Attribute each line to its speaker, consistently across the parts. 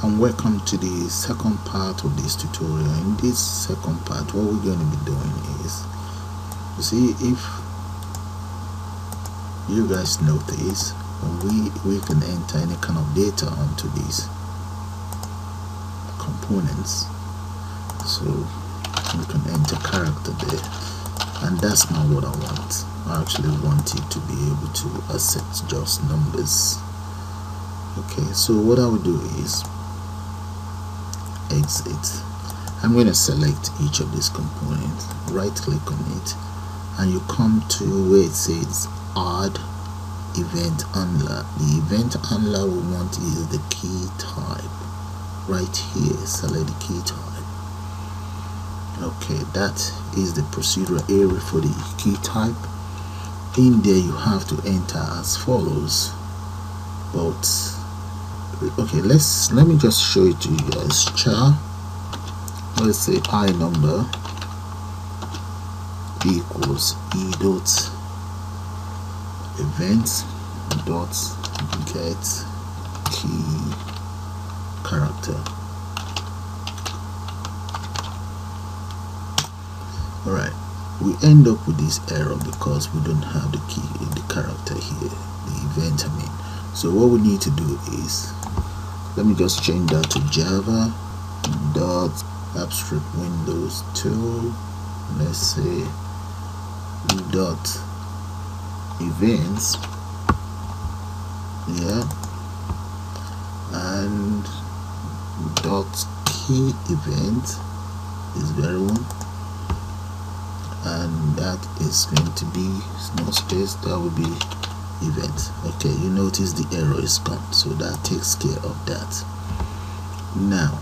Speaker 1: and welcome to the second part of this tutorial. In this second part, what we're going to be doing is, you see, if you guys notice, we can enter any kind of data onto these components. So we can enter character there, and that's not what I want. I actually want it to be able to accept just numbers. Okay, so what I will do is exit. I'm going to select each of these components, right click on it, and you come to where it says add event handler. The event handler we want is the key type. Right here, select the key type. Okay, that is the procedural area for the key type. In there you have to enter as follows, but okay, let me just show it to you guys. Char, let's say I number equals e dot event dot get key character. All right, we end up with this error because we don't have the key in the character here, the event I mean. So what we need to do is, let me just change that to Java dot abstract windows 2, let's say dot events, yeah, and dot key event is very one, and that is going to be no space, that will be event. Okay, you notice the error is gone, so that takes care of that. Now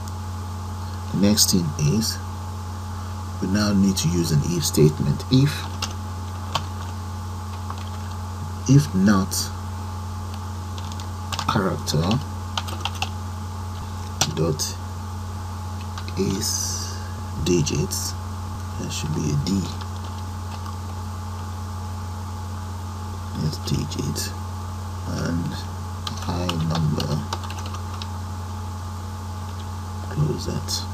Speaker 1: the next thing is, we now need to use an if statement. If not character dot is digits, there should be a D, is digit, and I number, close that,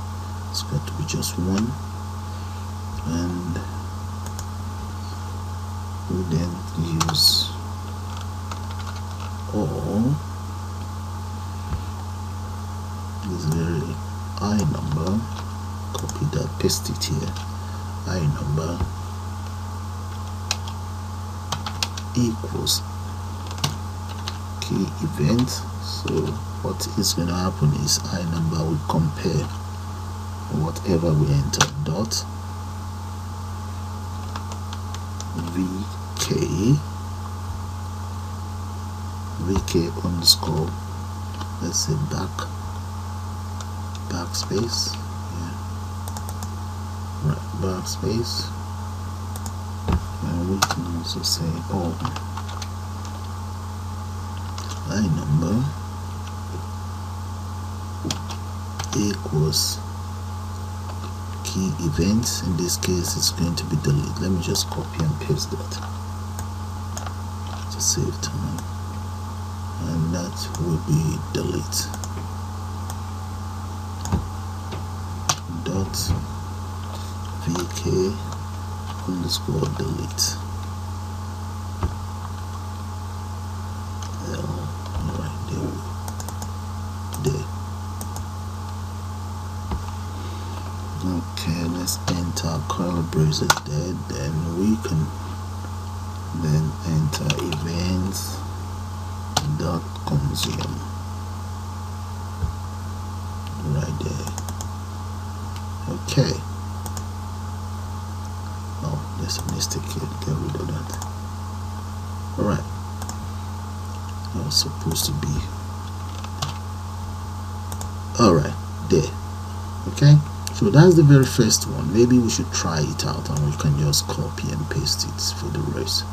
Speaker 1: it's got to be just 1, and we then use all is very I number, copy that, paste it here, I number equals key event. So what is going to happen is I number will compare whatever we enter dot vk underscore, let's say backspace, yeah, right, backspace, and we can also say I number equals key events. In this case it's going to be delete. Let me just copy and paste that to save time, and that will be delete dot vk underscore delete. Alright, there. Okay, let's enter curly braces there, then we can then enter events dot consume right there. Okay, oh, there's a mistake here, get rid of that. Alright, that was supposed to be alright there. Okay, so that's the very first one. Maybe we should try it out and we can just copy and paste it for the rest.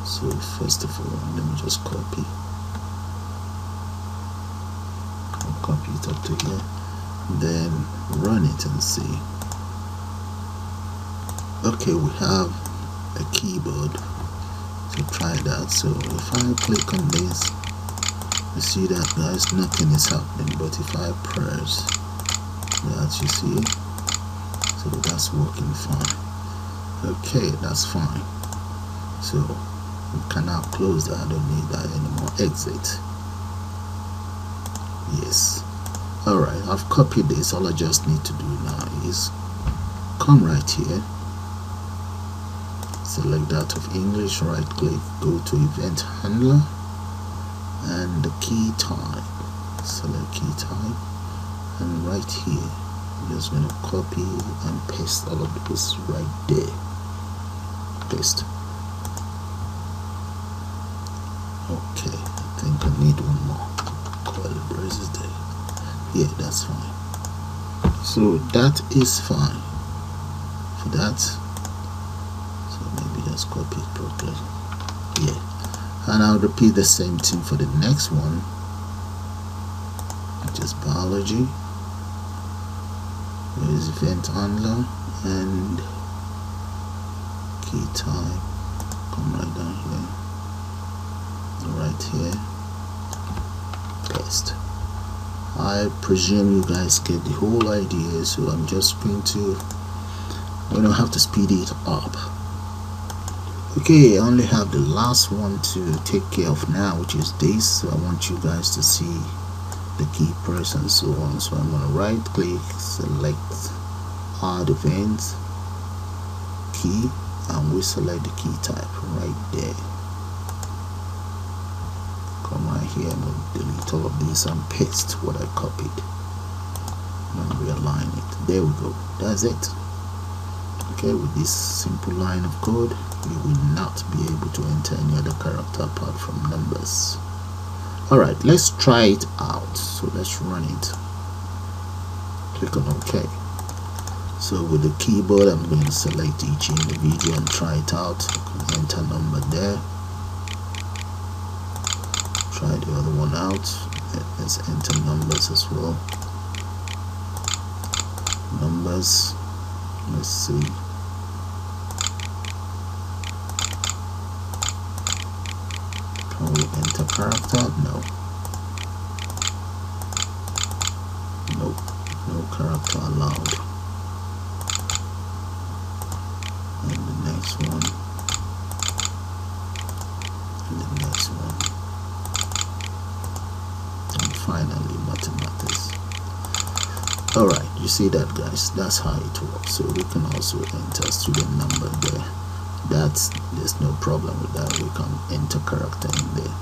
Speaker 1: So first of all, let me just copy it up to here, then run it and see. Okay, we have a keyboard, so try that. So if I click on this, You see that, guys? Nothing is happening, but if I press that, you see, so that's working fine. Okay, that's fine. So we can now close that. I don't need that anymore. Exit. Yes. Alright, I've copied this. All I just need to do now is come right here, select that of English, right click, go to event handler, and the key type, select key type, and right here I'm just going to copy and paste all of this right there. Paste. Okay, I think I need one more curly braces there. Yeah, that's fine. So that is fine for that. So maybe just copy it properly. Yeah, and I'll repeat the same thing for the next one, just biology. There is event handler and key type. Come right down here, right here, paste. I presume you guys get the whole idea, so I'm just going to have to speed it up. Okay, I only have the last one to take care of now, which is this. So I want you guys to see the key press and so on. So I'm going to right click, select add event key, and we select the key type right there. Come right here, I'm going to delete all of this and paste what I copied and realign it. There we go. That's it. Okay, with this simple line of code, you will not be able to enter any other character apart from numbers. Alright, let's try it out. So let's run it. Click on OK. So with the keyboard, I'm going to select each individual and try it out. Enter number there. Try the other one out. Let's enter numbers as well. Numbers. Let's see. Can we enter character? No. Nope. No character allowed. And the next one. And the next one. And finally mathematics. Alright, you see that, guys? That's how it works. So we can also enter student number there. There's no problem with that. We can enter character in there.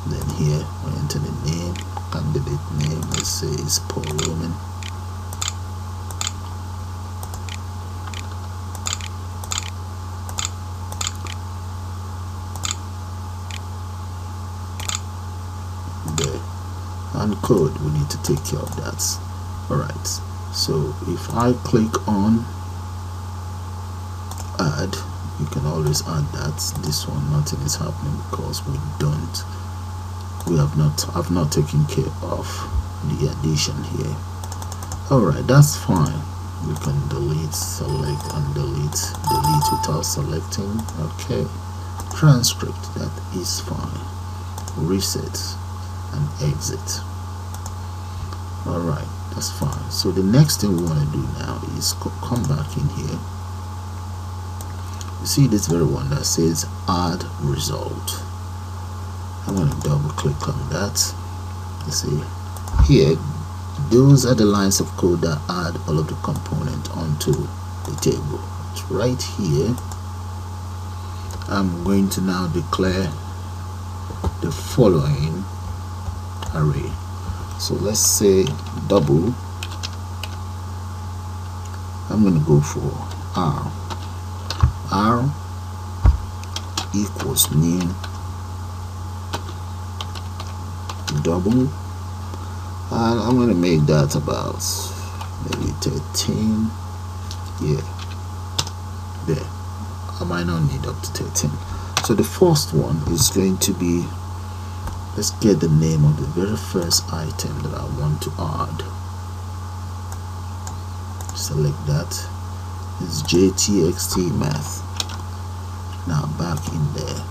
Speaker 1: Then here we enter the name, candidate name. Let's say it's Paul Roman. There. And code, we need to take care of that. Alright, so if I click on add, you can always add that. This one, nothing is happening because I've not taken care of the addition here. Alright, that's fine. We can delete, select, and delete without selecting. Okay, transcript, that is fine. Reset and exit. Alright, that's fine. So the next thing we want to do now is come back in here. You see this very one that says add result. I'm going to double click on that. You see here, those are the lines of code that add all of the components onto the table. It's right here. I'm going to now declare the following array. So let's say double. I'm going to go for R equals new double, and I'm going to make that about maybe 13. Yeah, there. I might not need up to 13. So the first one is going to be, let's get the name of the very first item that I want to add. Select that. It's JTXT math. Now back in there.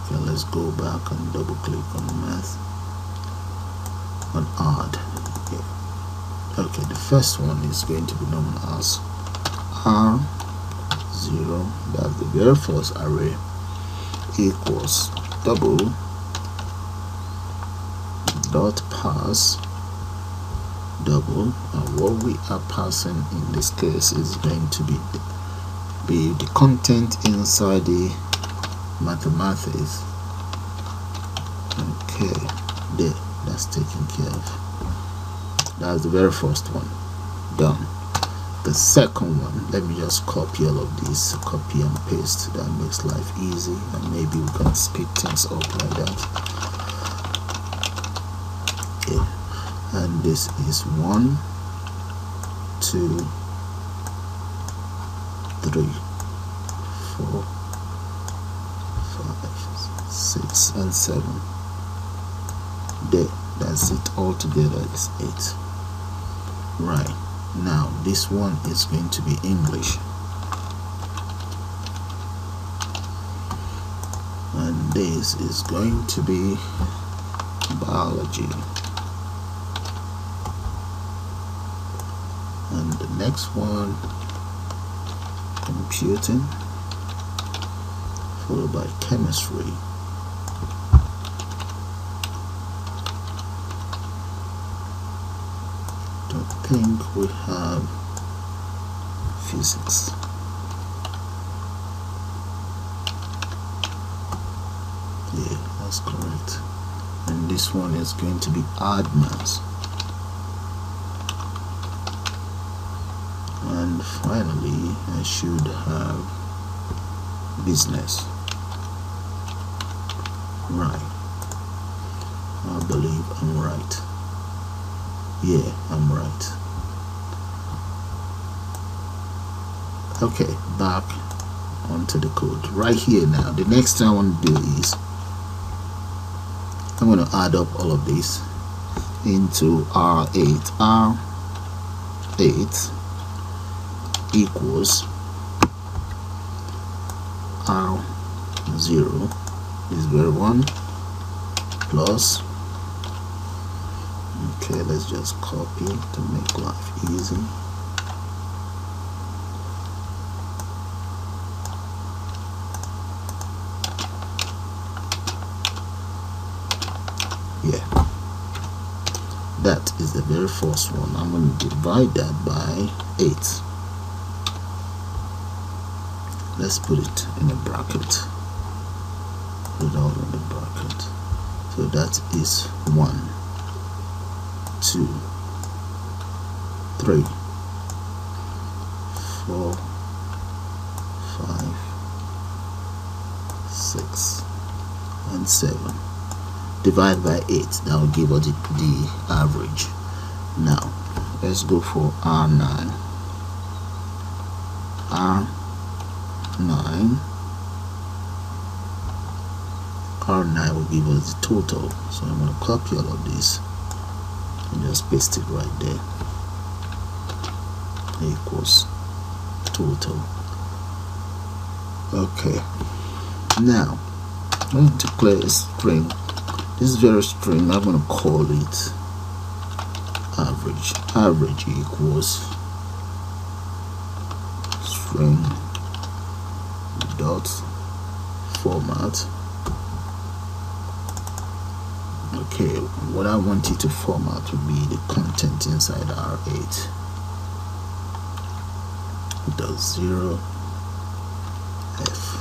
Speaker 1: Okay, let's go back and double click on math on add. Okay, the first one is going to be known as R0, that's the very first array, equals double dot pass double, and what we are passing in this case is going to be the content inside the mathematics. Okay, there, that's taken care of. That's the very first one done. The second one, let me just copy all of this, copy and paste. That makes life easy, and maybe we can speed things up like that. Okay, and this is 1, 2, 3, 4, 5, 6, and 7. There, that's it. All together is 8. Right, now this one is going to be English, and this is going to be biology, and the next one computing, followed by chemistry, I think we have physics. Yeah, that's correct. And this one is going to be admins. And finally, I should have business. Right. I believe I'm right. Yeah, I'm right. Okay, back onto the code. Right here now, the next thing I want to do is I'm going to add up all of this into R8. R8 equals R0 is very 1 plus. Okay, let's just copy to make life easy. Yeah, that is the very first one. I'm going to divide that by 8. Let's put it in a bracket. Put it all in the bracket. So that is 1, 2, 3, 4, 5, 6, and 7. Divide by 8. That will give us the average. Now let's go for R9. R9 will give us the total. So I'm going to copy all of this and just paste it right there. Equals total. Okay, now I'm going to clear a string. This very string, I'm going to call it average. Average equals string dot format. Okay, what I want you to format would be the content inside R8. Dot 0 F.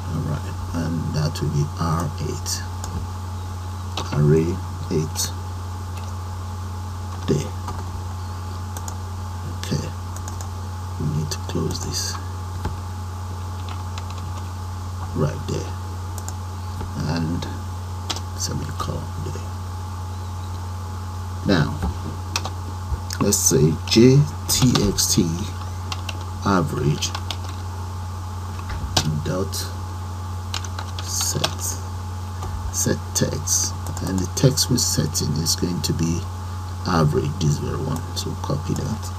Speaker 1: Alright, and that will be R8. Array 8 there. Okay, we need to close this right there and semicolon there. Now let's say JText average dot set text, and the text we're setting is going to be average, this very one. So copy that,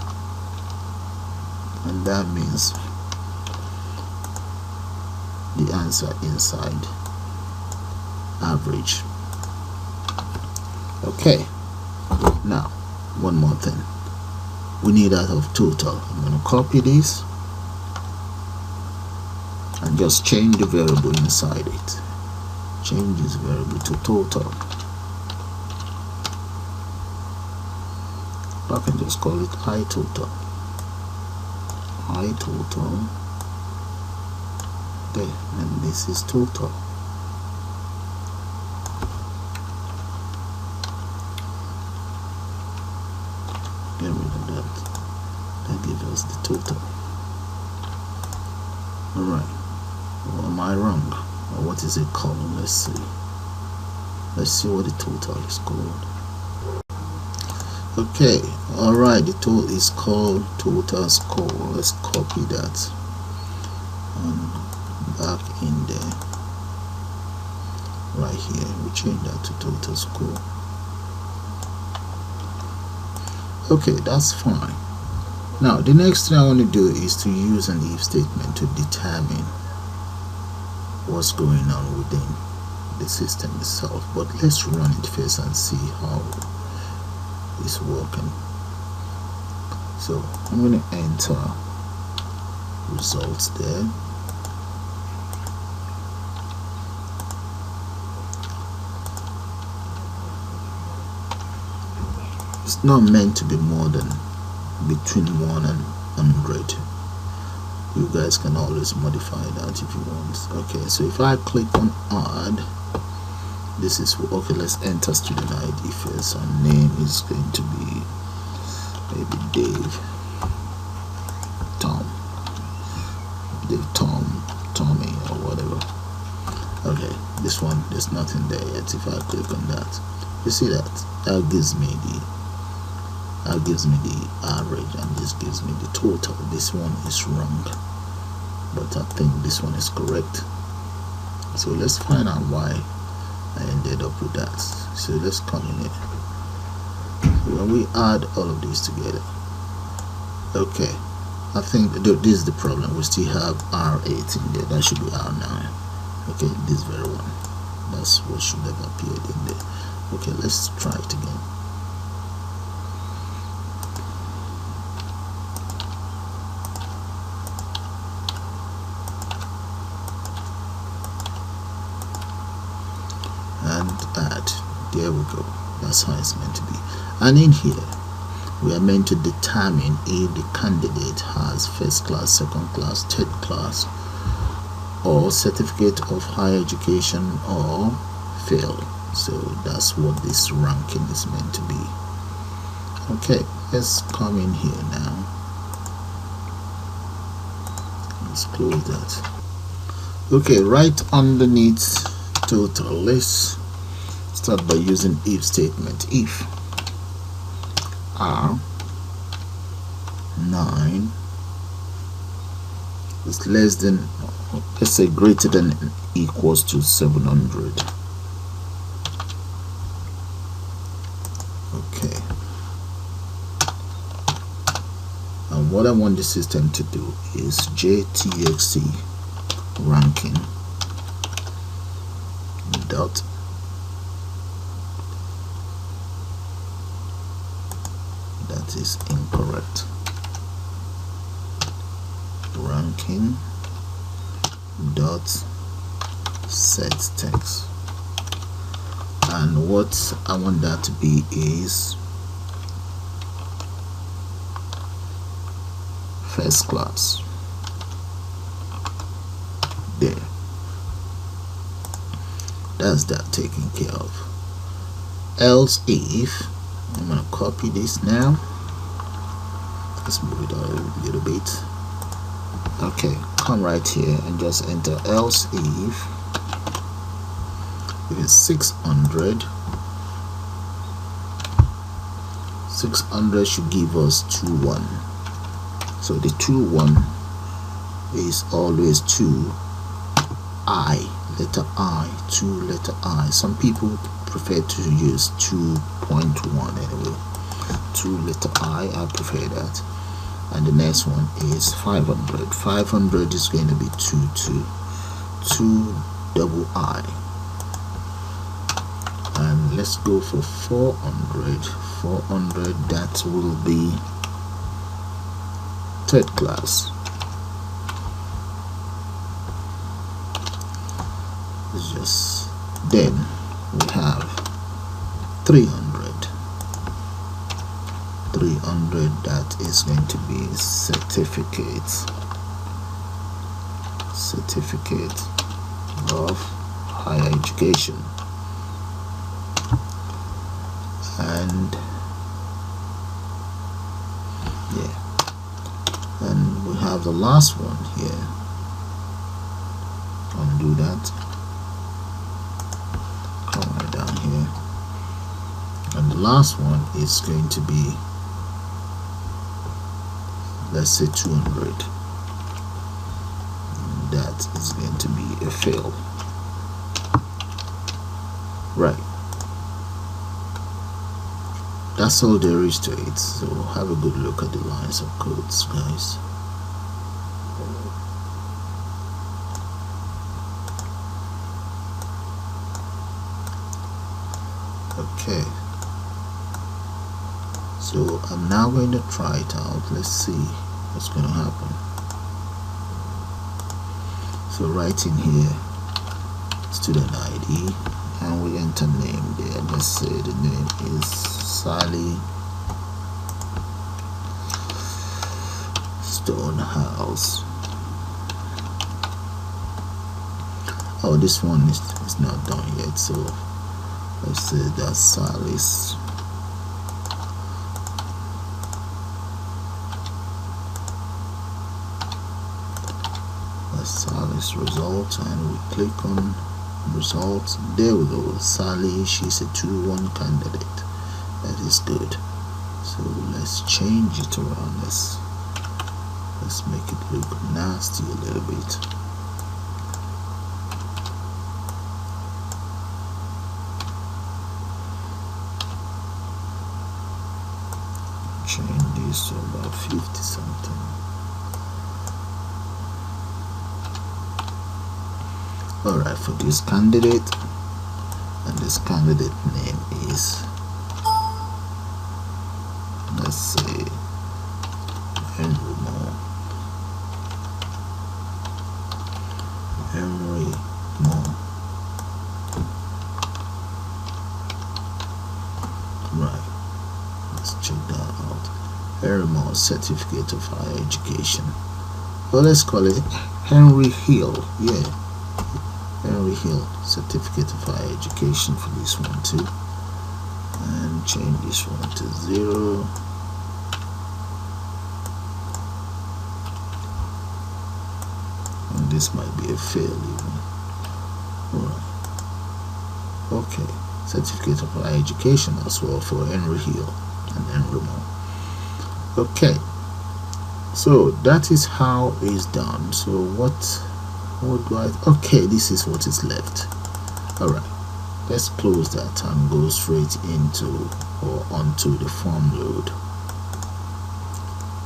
Speaker 1: and that means the answer inside average. Okay, now one more thing, we need out of total. I'm going to copy this and just change the variable inside it. Change this variable to total. I can just call it iTotal. iTotal. There, and this is total. Get rid of that. That gives us the total. Alright. Well, am I wrong? Or what is it called? Let's see. Let's see what the total is called. Okay, alright, the total is called total score. Let's copy that and back in there. Right here, we change that to total score. Okay, that's fine. Now the next thing I want to do is to use an if statement to determine what's going on within the system itself. But let's run it first and see how it's working. So I'm going to enter results there. It's not meant to be more than between 1 and 100. You guys can always modify that if you want. Okay, so if I click on add, this is okay. Let's enter student ID first. Our name is going to be maybe Dave, Tommy, or whatever. Okay, this one, there's nothing there yet. If I click on that, you see that gives me the average, and this gives me the total. This one is wrong, but I think this one is correct. So let's find out why I ended up with that. So let's come in here. When we add all of these together, okay, I think this is the problem. We still have R8 in there. That should be R9. Okay, this very one, that's what should have appeared in there. Okay, let's try it again. And add. There we go. That's how it's meant to be. And in here we are meant to determine if the candidate has first class, second class, third class, or certificate of higher education, or fail. So that's what this ranking is meant to be. Okay, let's come in here now. Let's close that. Okay, right underneath total, let's start by using if statement. If R9 is less than, let's say greater than equals to 700. Okay, and what I want the system to do is JTXT ranking dot that is incorrect, ranking dot set text, and what I want that to be is first class. There, that's that taken care of. Else if, I'm gonna copy this now, let's move it out a little bit. Okay, come right here and just enter else if it is 600 should give us 21. So the 21 is always 2 letter I, 2 letter I. Some people prefer to use 2.1 anyway. 2 letter I prefer that. And the next one is 500. 500 is going to be 2 double I. let's go for 400. That will be third class. It's just, then we have 300. That is going to be certificate of higher education. And yeah, and we have the last one here. Undo that, come right down here, and the last one is going to be, let's say 200. That is going to be a fail. Right, that's all there is to it. So have a good look at the lines of codes, guys. Okay, so I'm now going to try it out. Let's see what's going to happen. So right in here, student ID, and we enter name there. Let's say the name is Sally Stonehouse. Oh, this one is not done yet, so let's say that's Sally's. Sally's result, and we click on results. There we go. Sally, she's a 2-1 candidate. That is good. So let's change it around. Let's make it look nasty a little bit. Change this to about 50 something. Alright, for this candidate, and this candidate name is, let's say, Henry Moore. Right, let's check that out. Henry Moore Certificate of Higher Education. Well, let's call it Henry Hill. Yeah, Henry Hill Certificate of Higher Education for this one too, and change this one to 0. And this might be a fail even. Alright, okay, Certificate of Higher Education as well for Henry Hill and Henry Moore. Okay, so that is how it's done. So what do I, okay, this is what is left. Alright, let's close that and go straight into or onto the form load.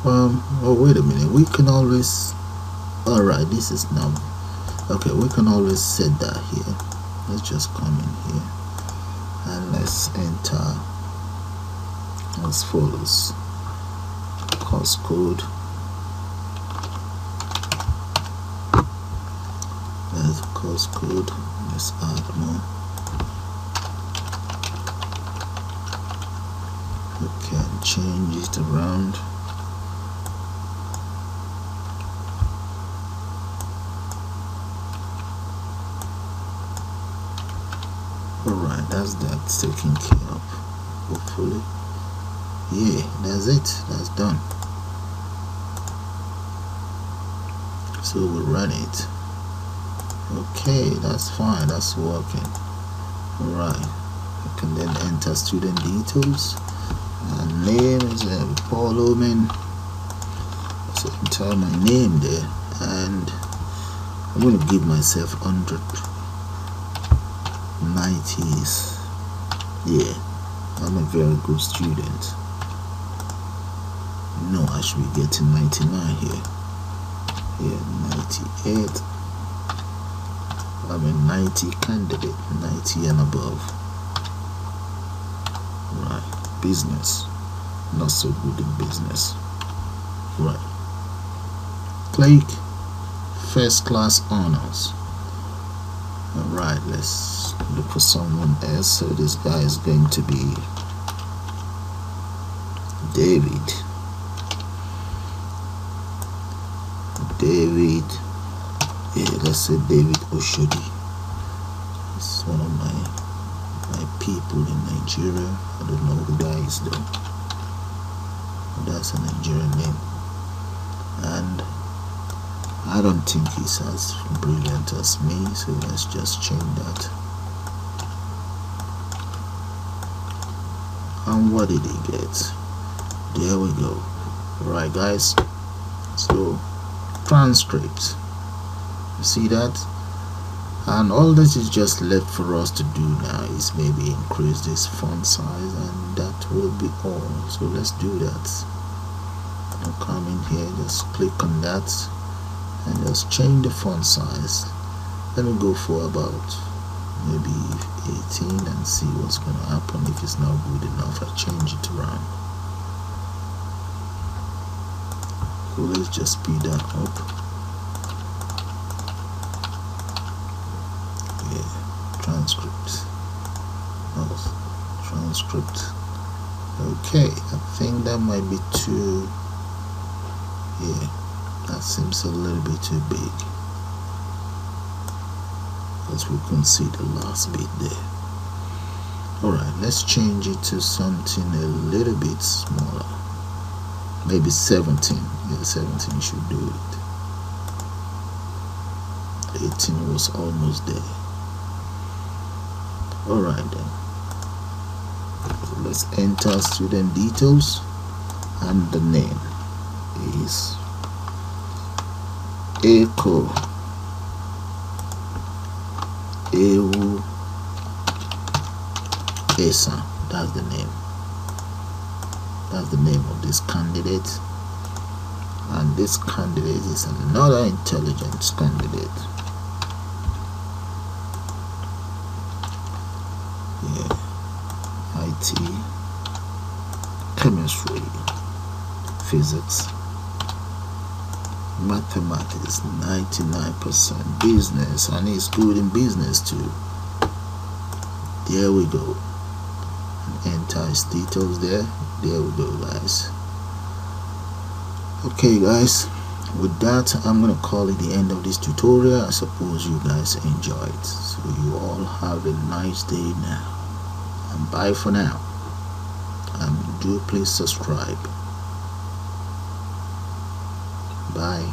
Speaker 1: Oh, wait a minute, we can always, alright, this is now, okay, we can always set that here. Let's just come in here and let's enter as follows: course code. There's a course code. Let's add more. We can change it around. Alright, that's that taken care of, hopefully. Yeah, that's it, that's done. So we'll run it. Okay, that's fine, that's working. Alright, I can then enter student details, and name is Paul Omen. So enter my name there, and I'm going to give myself 190s. Yeah, I'm a very good student. No, I should be getting 99 here. Yeah, 98. I'm a 90 candidate, 90 and above. business, not so good in business. Right, click first class honors. Alright, let's look for someone else. So this guy is going to be David. Yeah, let's say David Oshodi. It's one of my people in Nigeria. I don't know who that is though. That's a Nigerian name, and I don't think he's as brilliant as me, so let's just change that. And what did he get? There we go. Alright guys, so transcript, you see that? And all this is just left for us to do now is maybe increase this font size, and that will be all. So let's do that. I'll come in here, just click on that and just change the font size. Let me go for about maybe 18 and see what's going to happen. If it's not good enough, I change it around. So let's just speed that up. Yeah, transcript. Okay, I think that might be too. Yeah, that seems a little bit too big, because we couldn't see the last bit there. Alright, let's change it to something a little bit smaller. Maybe 17. Yeah, 17 should do it. 18 was almost there. Alright then. So let's enter student details, and the name is Echo Ewu Esa. That's the name. That's the name of this candidate, and this candidate is another intelligence candidate. Yeah, IT, chemistry, physics, mathematics, 99%, business, and he's good in business too. There we go. Enter his details there. There we go guys. Okay guys, with that I'm gonna call it the end of this tutorial. I suppose you guys enjoyed, so you all have a nice day now, and bye for now, and do please subscribe. Bye.